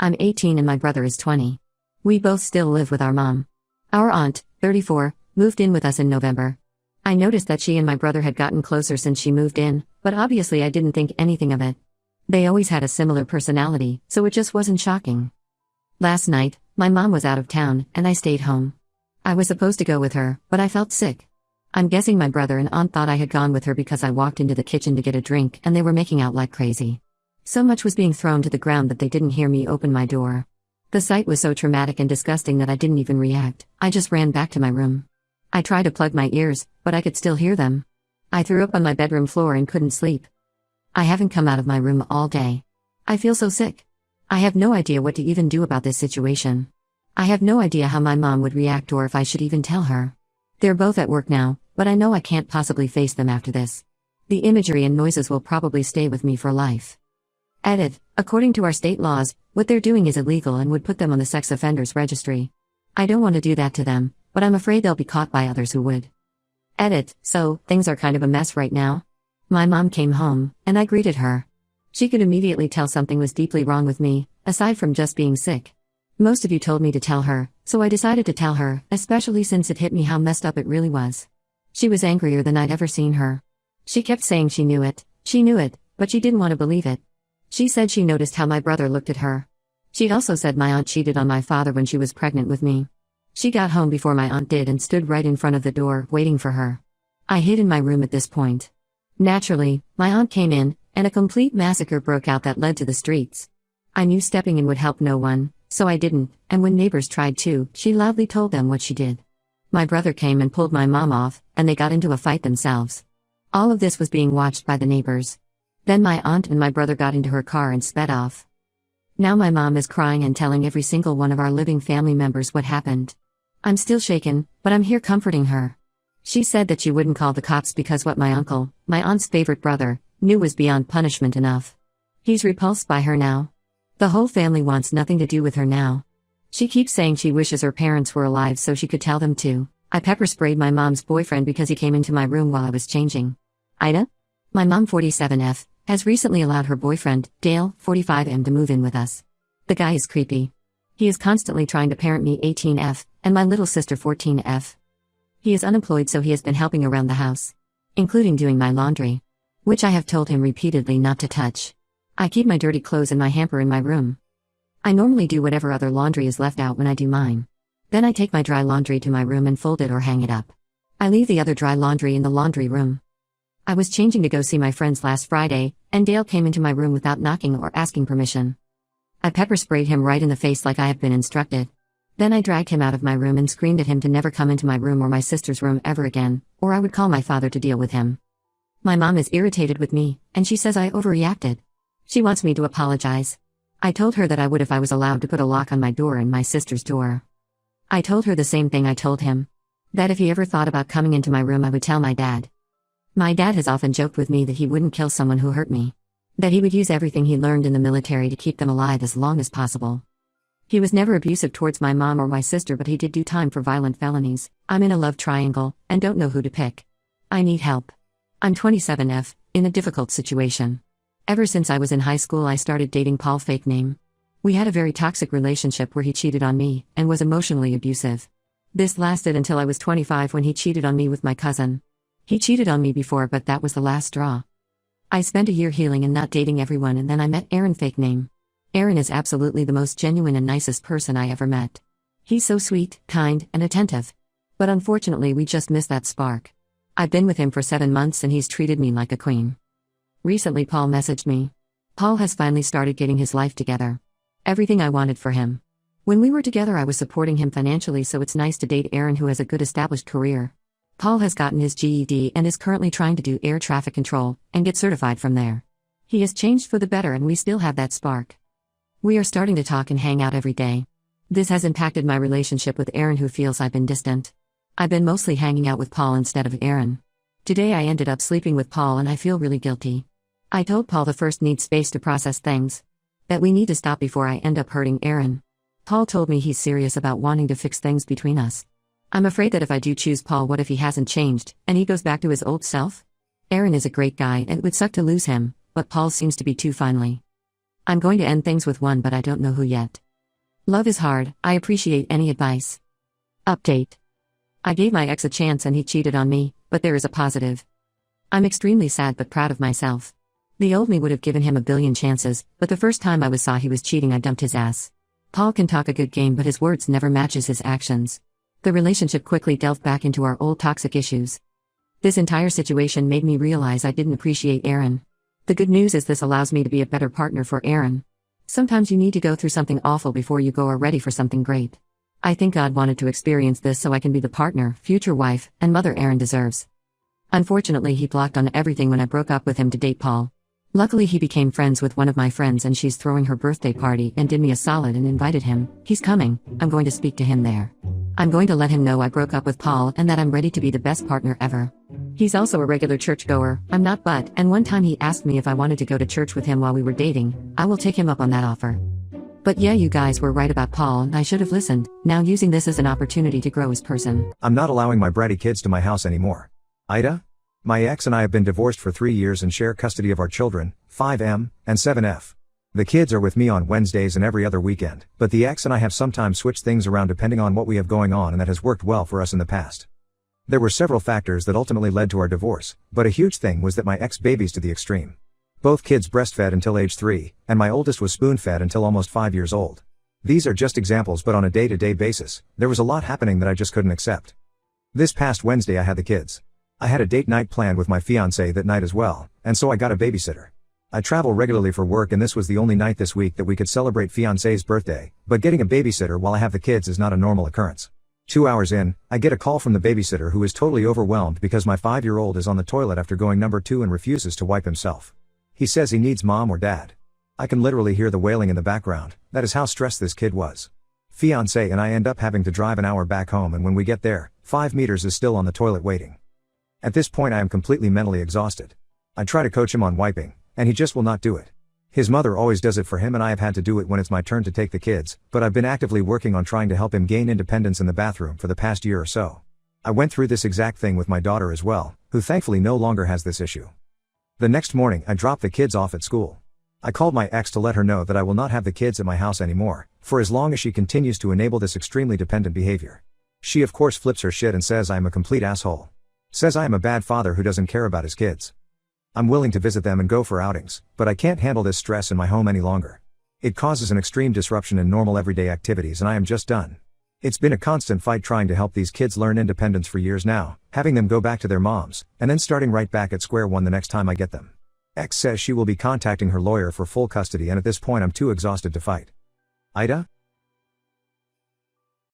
I'm 18 and my brother is 20. We both still live with our mom. Our aunt, 34, moved in with us in November. I noticed that she and my brother had gotten closer since she moved in, but obviously I didn't think anything of it. They always had a similar personality, so it just wasn't shocking. Last night, my mom was out of town, and I stayed home. I was supposed to go with her, but I felt sick. I'm guessing my brother and aunt thought I had gone with her because I walked into the kitchen to get a drink and they were making out like crazy. So much was being thrown to the ground that they didn't hear me open my door. The sight was so traumatic and disgusting that I didn't even react. I just ran back to my room. I tried to plug my ears, but I could still hear them. I threw up on my bedroom floor and couldn't sleep. I haven't come out of my room all day. I feel so sick. I have no idea what to even do about this situation. I have no idea how my mom would react or if I should even tell her. They're both at work now, but I know I can't possibly face them after this. The imagery and noises will probably stay with me for life. Edit. According to our state laws, what they're doing is illegal and would put them on the sex offenders registry. I don't want to do that to them, but I'm afraid they'll be caught by others who would. Edit. So, things are kind of a mess right now. My mom came home, and I greeted her. She could immediately tell something was deeply wrong with me, aside from just being sick. Most of you told me to tell her, so I decided to tell her, especially since it hit me how messed up it really was. She was angrier than I'd ever seen her. She kept saying she knew it, but she didn't want to believe it. She said she noticed how my brother looked at her. She'd also said my aunt cheated on my father when she was pregnant with me. She got home before my aunt did and stood right in front of the door, waiting for her. I hid in my room at this point. Naturally, my aunt came in, and a complete massacre broke out that led to the streets. I knew stepping in would help no one, so I didn't, and when neighbors tried to, she loudly told them what she did. My brother came and pulled my mom off, and they got into a fight themselves. All of this was being watched by the neighbors. Then my aunt and my brother got into her car and sped off. Now my mom is crying and telling every single one of our living family members what happened. I'm still shaken, but I'm here comforting her. She said that she wouldn't call the cops because what my uncle, my aunt's favorite brother, knew was beyond punishment enough. He's repulsed by her now. The whole family wants nothing to do with her now. She keeps saying she wishes her parents were alive so she could tell them to. I pepper sprayed my mom's boyfriend because he came into my room while I was changing. Ida? My mom 47F, has recently allowed her boyfriend, Dale, 45M to move in with us. The guy is creepy. He is constantly trying to parent me 18F, and my little sister 14F. He is unemployed so he has been helping around the house. Including doing my laundry. Which I have told him repeatedly not to touch. I keep my dirty clothes in my hamper in my room. I normally do whatever other laundry is left out when I do mine. Then I take my dry laundry to my room and fold it or hang it up. I leave the other dry laundry in the laundry room. I was changing to go see my friends last Friday, and Dale came into my room without knocking or asking permission. I pepper sprayed him right in the face like I have been instructed. Then I dragged him out of my room and screamed at him to never come into my room or my sister's room ever again, or I would call my father to deal with him. My mom is irritated with me, and she says I overreacted. She wants me to apologize. I told her that I would if I was allowed to put a lock on my door and my sister's door. I told her the same thing I told him. That if he ever thought about coming into my room I would tell my dad. My dad has often joked with me that he wouldn't kill someone who hurt me. That he would use everything he learned in the military to keep them alive as long as possible. He was never abusive towards my mom or my sister, but he did do time for violent felonies. I'm in a love triangle, and don't know who to pick. I need help. I'm 27F, in a difficult situation. Ever since I was in high school I started dating Paul, fake name. We had a very toxic relationship where he cheated on me, and was emotionally abusive. This lasted until I was 25 when he cheated on me with my cousin. He cheated on me before, but that was the last straw. I spent a year healing and not dating everyone, and then I met Aaron, fake name. Aaron is absolutely the most genuine and nicest person I ever met. He's so sweet, kind, and attentive. But unfortunately we just missed that spark. I've been with him for 7 months and he's treated me like a queen. Recently Paul messaged me. Paul has finally started getting his life together. Everything I wanted for him. When we were together I was supporting him financially, so it's nice to date Aaron who has a good established career. Paul has gotten his GED and is currently trying to do air traffic control, and get certified from there. He has changed for the better and we still have that spark. We are starting to talk and hang out every day. This has impacted my relationship with Aaron, who feels I've been distant. I've been mostly hanging out with Paul instead of Aaron. Today I ended up sleeping with Paul and I feel really guilty. I told Paul the first need space to process things. That we need to stop before I end up hurting Aaron. Paul told me he's serious about wanting to fix things between us. I'm afraid that if I do choose Paul, what if he hasn't changed, and he goes back to his old self? Aaron is a great guy and it would suck to lose him, but Paul seems to be too finally. I'm going to end things with one, but I don't know who yet. Love is hard, I appreciate any advice. Update. I gave my ex a chance and he cheated on me, but there is a positive. I'm extremely sad but proud of myself. The old me would have given him a billion chances, but the first time I saw he was cheating I dumped his ass. Paul can talk a good game but his words never matches his actions. The relationship quickly delved back into our old toxic issues. This entire situation made me realize I didn't appreciate Aaron. The good news is this allows me to be a better partner for Aaron. Sometimes you need to go through something awful before you are ready for something great. I think God wanted to experience this so I can be the partner, future wife, and mother Aaron deserves. Unfortunately, he blocked on everything when I broke up with him to date Paul. Luckily, he became friends with one of my friends and she's throwing her birthday party and did me a solid and invited him. He's coming, I'm going to speak to him there. I'm going to let him know I broke up with Paul and that I'm ready to be the best partner ever. He's also a regular churchgoer, I'm not and one time he asked me if I wanted to go to church with him while we were dating. I will take him up on that offer. But yeah, you guys were right about Paul and I should have listened, now using this as an opportunity to grow as person. I'm not allowing my bratty kids to my house anymore. Ida? My ex and I have been divorced for 3 years and share custody of our children, 5M, and 7F. The kids are with me on Wednesdays and every other weekend, but the ex and I have sometimes switched things around depending on what we have going on and that has worked well for us in the past. There were several factors that ultimately led to our divorce, but a huge thing was that my ex babies to the extreme. Both kids breastfed until age 3, and my oldest was spoon-fed until almost 5 years old. These are just examples, but on a day-to-day basis, there was a lot happening that I just couldn't accept. This past Wednesday I had the kids. I had a date night planned with my fiancée that night as well, and so I got a babysitter. I travel regularly for work and this was the only night this week that we could celebrate fiancée's birthday, but getting a babysitter while I have the kids is not a normal occurrence. 2 hours in, I get a call from the babysitter who is totally overwhelmed because my 5-year-old is on the toilet after going number 2 and refuses to wipe himself. He says he needs mom or dad. I can literally hear the wailing in the background, that is how stressed this kid was. Fiancé and I end up having to drive an hour back home and when we get there, 5 meters is still on the toilet waiting. At this point I am completely mentally exhausted. I try to coach him on wiping, and he just will not do it. His mother always does it for him and I have had to do it when it's my turn to take the kids, but I've been actively working on trying to help him gain independence in the bathroom for the past year or so. I went through this exact thing with my daughter as well, who thankfully no longer has this issue. The next morning I dropped the kids off at school. I called my ex to let her know that I will not have the kids at my house anymore, for as long as she continues to enable this extremely dependent behavior. She of course flips her shit and says I am a complete asshole. Says I am a bad father who doesn't care about his kids. I'm willing to visit them and go for outings, but I can't handle this stress in my home any longer. It causes an extreme disruption in normal everyday activities and I am just done. It's been a constant fight trying to help these kids learn independence for years now, having them go back to their moms, and then starting right back at square one the next time I get them. Ex says she will be contacting her lawyer for full custody and at this point I'm too exhausted to fight. Ida?